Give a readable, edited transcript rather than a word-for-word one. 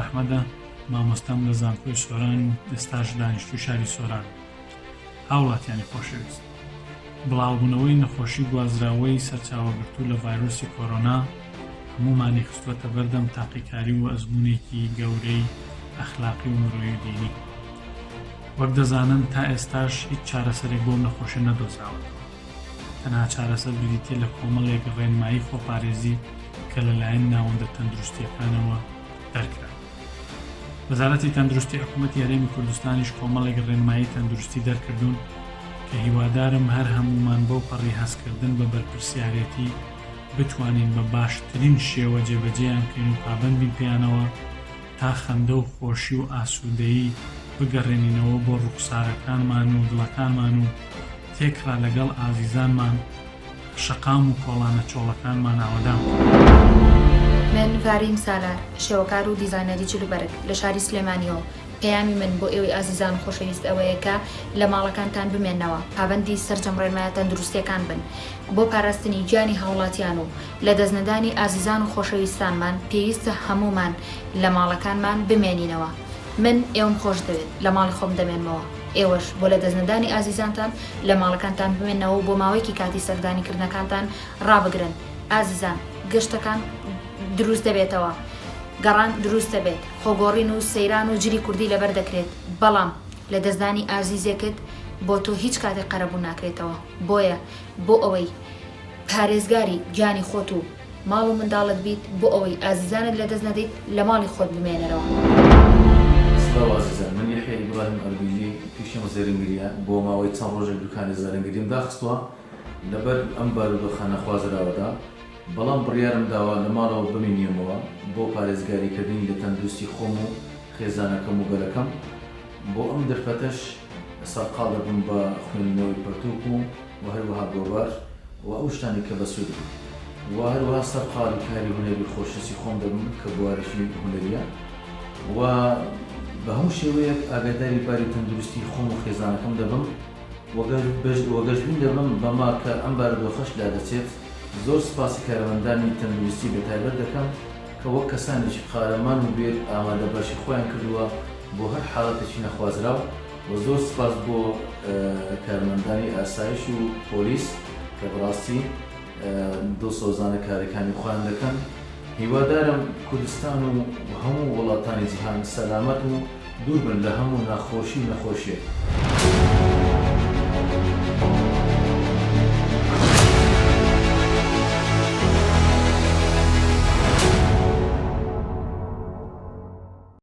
ئەحمەدە، مامۆستام لە زانکۆی سۆران و ئێستاش دانیشتووی شاری سۆران. هاوڵاتیانی خۆشەویست، بڵاوبوونەوەی نەخۆشی گوازراوەی سەرچاوەگرتوو لە ڤایرۆسی کۆرۆنا هەموومانی خستووەتە بەردەم تاقیکاری و ئەزموونێکی گەورەی ئەخلاقی و مرۆیی و دینی. وەک دەزانن تا ئێستاش هیچ چارەسەرێک بۆ نەخۆشە نەدۆزراوەتەوە. تەنها چارەسەر بریتیە لە کۆمەڵێک ڕێنمایی خۆپارێزی کە لەلایەن ناوەندە تەندروستیەکانەوە دەرکرا. وەزارەتی تەندروستی حکوومەتی هەرێمی کوردستانیش کۆمەڵێک ڕێنمایی تەندروستی دەرکردوون کە هیوادارم هەر هەمومان بەو پەڕی هەستکردن بە بەرپرسیارەتی بتوانین بە باشترین شێوە جێبەجێیان بکەین و پابەند بین پێیانەوە تا خەندە و خۆشی و ئاسوودەیی بگەڕێنینەوە بۆ ڕوخسارەکانمان و دڵەکانمان و تێکرا لەگەڵ ئازیزانمان شەقام و کۆڵانە چۆڵەکانمان ئاوەدام. من ڤاریم سالار، شێوەکار و دیزاینەری جلوبەرگ لە شاری سلێمانیەوە. پەیامی من بۆ ئێوەی ئازیزان خۆشەویست ئەوەیە کە لە ماڵەکانتان بمێننەوە، پابەندی سەرجەم ڕێنمایە تەندروستیەکان بن بۆ پاراستنی گیانی هاوڵاتیان و لە دەستنەدانی ئازیزان و خۆشەویستانمان پێویستە هەمومان لە ماڵەکانمان بمێنینەوە. من ئێوەم خۆش دەوێت لە ماڵی خۆم دەمێنمەوە، ئێوەش بۆ لە دەستنەدانی ئازیزانتان لە ماڵەکانتان بمێنەوە بۆ ماوەیەکی کاتی سەردانیکردنەکانتان ڕابگرن. ئازیزان، گەشتەکان دروست دەبێتەوە، گەڕان دروست دەبێت، خۆگۆڕین و سەیران و جلی کوردی لەبەر دەکرێت، بەڵام لە دەستدانی ئازیزێکت بۆ تۆ هیچ کاتێک قەرەبوو ناکرێتەوە. بۆیە بۆ ئەوەی پارێزگاری گیانی خۆت و ماڵ و منداڵت بیت، بۆ ئەوەی ئازیزانت لە دەست نەدەیت لە ماڵی خۆت بمێنەرەوە. عزیزان، من یحیی ئیبراهیم ئەربیلی پیشەمە زێرنگریە بۆ ماوەی چەند ڕۆژێک دوکانی زێرنگریم داخستووە لەبەر ئەم بارودۆخانە خوازراوەدا، بەڵام بڕیارم داوە لە ماڵەوە بمێنیەمەوە بۆ پارێزگاریکردنی لە تەندروستی خۆم و خێزانەکەم و گەلەکەم. بۆ ئەم دەرفەتەش سەرقاڵ دەبم بە خوێندنەوەی پەرتووک و هەروەها گۆڤار و ئەو شتانی کە بەسوود بوو، و هەروەها سەرقاڵی کاری هونەری خۆشەویستی خۆم دەبم کە بوارەشی هونەریە، و بە هەموو شێوەیەک ئاگاداری باری تەندروستی خۆم و خێزانەکەم دەبم وەگەشتبوون دەبم بەما کە ئەم بارودۆخەش لا دەچێت. زۆر سپاسی کارەمەندانی تەندروستی بەتایبەت دەکەم کە وەک کەسانێکی قارەمان و بێت ئامادە باشی خۆیان کردووە بۆ هەر حاڵەتێکی نەخوازراو، و زۆر سپاس بۆ کارمەندانی ئاسایش و پۆلیس کە بەڕاستی دڵسۆزانە کارەکانی خۆیان دەکەن. هیوادارم کوردستان و هەموو وڵاتانی جیهان سەلامەت و دوور بن لە هەموو ناخۆشی و نەخۆشیێک.